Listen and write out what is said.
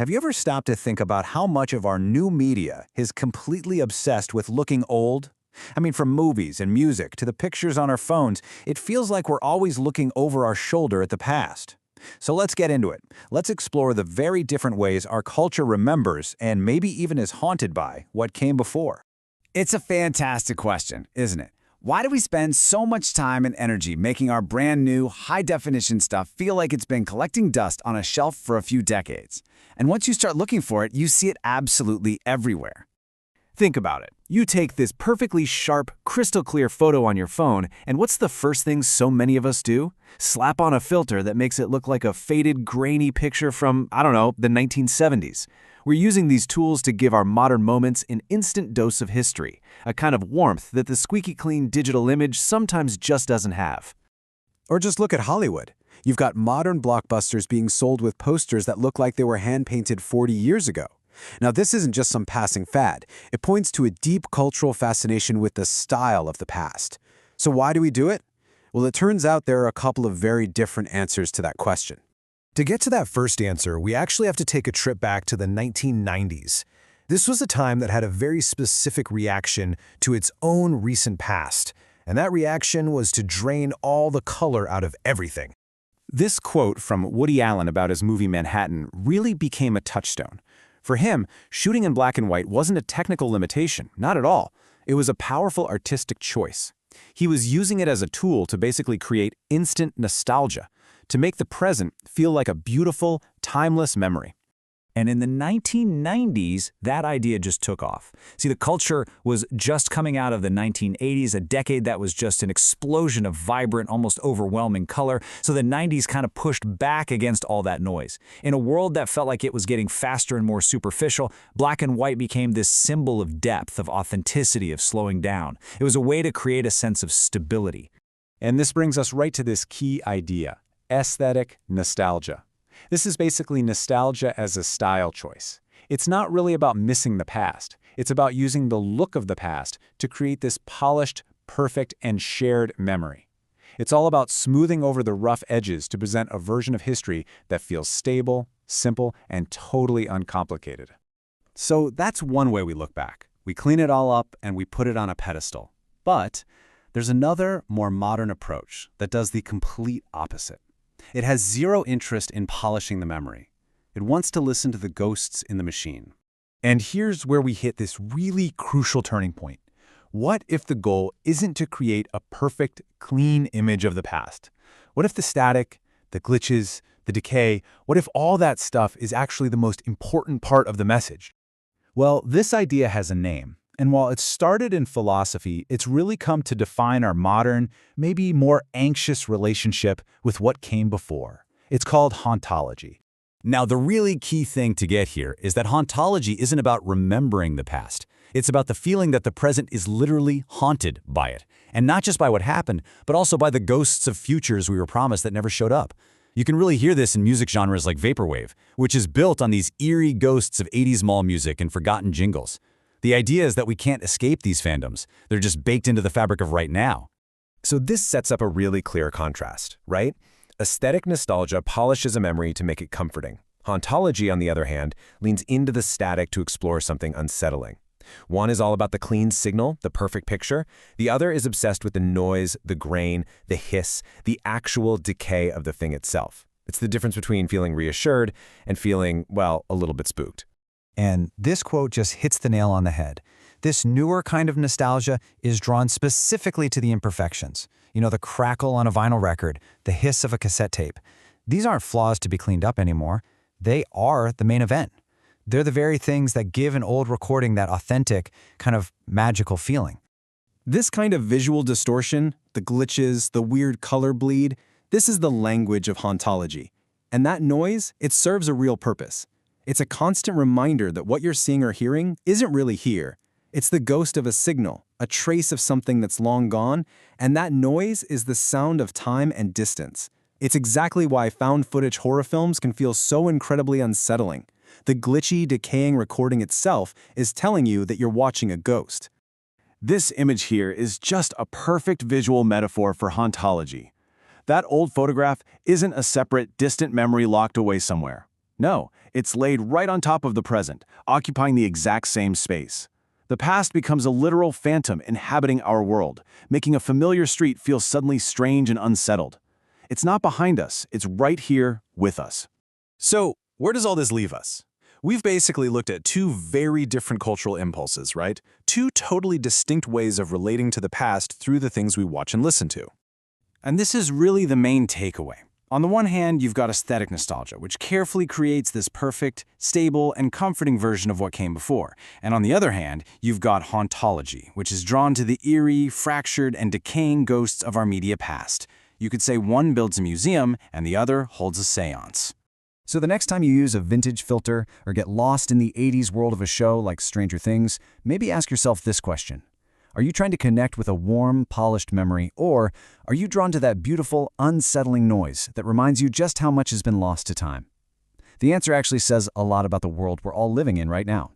Have you ever stopped to think about how much of our new media is completely obsessed with looking old? I mean, from movies and music to the pictures on our phones, it feels like we're always looking over our shoulder at the past. So let's get into it. Let's explore the very different ways our culture remembers and maybe even is haunted by what came before. It's a fantastic question, isn't it? Why do we spend so much time and energy making our brand new, high-definition stuff feel like it's been collecting dust on a shelf for a few decades? And once you start looking for it, you see it absolutely everywhere. Think about it. You take this perfectly sharp, crystal clear photo on your phone, and what's the first thing so many of us do? Slap on a filter that makes it look like a faded, grainy picture from, I don't know, the 1970s. We're using these tools to give our modern moments an instant dose of history, a kind of warmth that the squeaky clean digital image sometimes just doesn't have. Or just look at Hollywood. You've got modern blockbusters being sold with posters that look like they were hand-painted 40 years ago. Now, this isn't just some passing fad. It points to a deep cultural fascination with the style of the past. So why do we do it? Well, it turns out there are a couple of very different answers to that question. To get to that first answer, we actually have to take a trip back to the 1990s. This was a time that had a very specific reaction to its own recent past, and that reaction was to drain all the color out of everything. This quote from Woody Allen about his movie Manhattan really became a touchstone. For him, shooting in black and white wasn't a technical limitation, not at all. It was a powerful artistic choice. He was using it as a tool to basically create instant nostalgia, to make the present feel like a beautiful, timeless memory. And in the 1990s, that idea just took off. See, the culture was just coming out of the 1980s, a decade that was just an explosion of vibrant, almost overwhelming color. So the 90s kind of pushed back against all that noise. In a world that felt like it was getting faster and more superficial, black and white became this symbol of depth, of authenticity, of slowing down. It was a way to create a sense of stability. And this brings us right to this key idea: aesthetic nostalgia. This is basically nostalgia as a style choice. It's not really about missing the past. It's about using the look of the past to create this polished, perfect, and shared memory. It's all about smoothing over the rough edges to present a version of history that feels stable, simple, and totally uncomplicated. So that's one way we look back. We clean it all up and we put it on a pedestal. But there's another, more modern approach that does the complete opposite. It has zero interest in polishing the memory. It wants to listen to the ghosts in the machine. And here's where we hit this really crucial turning point. What if the goal isn't to create a perfect, clean image of the past? What if the static, the glitches, the decay, what if all that stuff is actually the most important part of the message? Well, this idea has a name. And while it started in philosophy, it's really come to define our modern, maybe more anxious relationship with what came before. It's called hauntology. Now, the really key thing to get here is that hauntology isn't about remembering the past. It's about the feeling that the present is literally haunted by it. And not just by what happened, but also by the ghosts of futures we were promised that never showed up. You can really hear this in music genres like vaporwave, which is built on these eerie ghosts of 80s mall music and forgotten jingles. The idea is that we can't escape these fandoms. They're just baked into the fabric of right now. So this sets up a really clear contrast, right? Aesthetic nostalgia polishes a memory to make it comforting. Hauntology, on the other hand, leans into the static to explore something unsettling. One is all about the clean signal, the perfect picture. The other is obsessed with the noise, the grain, the hiss, the actual decay of the thing itself. It's the difference between feeling reassured and feeling, well, a little bit spooked. And this quote just hits the nail on the head. This newer kind of nostalgia is drawn specifically to the imperfections. You know, the crackle on a vinyl record, the hiss of a cassette tape. These aren't flaws to be cleaned up anymore. They are the main event. They're the very things that give an old recording that authentic, kind of magical feeling. This kind of visual distortion, the glitches, the weird color bleed, this is the language of hauntology. And that noise, it serves a real purpose. It's a constant reminder that what you're seeing or hearing isn't really here. It's the ghost of a signal, a trace of something that's long gone, and that noise is the sound of time and distance. It's exactly why found footage horror films can feel so incredibly unsettling. The glitchy, decaying recording itself is telling you that you're watching a ghost. This image here is just a perfect visual metaphor for hauntology. That old photograph isn't a separate, distant memory locked away somewhere. No, it's laid right on top of the present, occupying the exact same space. The past becomes a literal phantom inhabiting our world, making a familiar street feel suddenly strange and unsettled. It's not behind us, it's right here with us. So, where does all this leave us? We've basically looked at two very different cultural impulses, right? Two totally distinct ways of relating to the past through the things we watch and listen to. And this is really the main takeaway. On the one hand, you've got aesthetic nostalgia, which carefully creates this perfect, stable, and comforting version of what came before. And on the other hand, you've got hauntology, which is drawn to the eerie, fractured, and decaying ghosts of our media past. You could say one builds a museum, and the other holds a seance. So the next time you use a vintage filter or get lost in the 80s world of a show like Stranger Things, maybe ask yourself this question. Are you trying to connect with a warm, polished memory, or are you drawn to that beautiful, unsettling noise that reminds you just how much has been lost to time? The answer actually says a lot about the world we're all living in right now.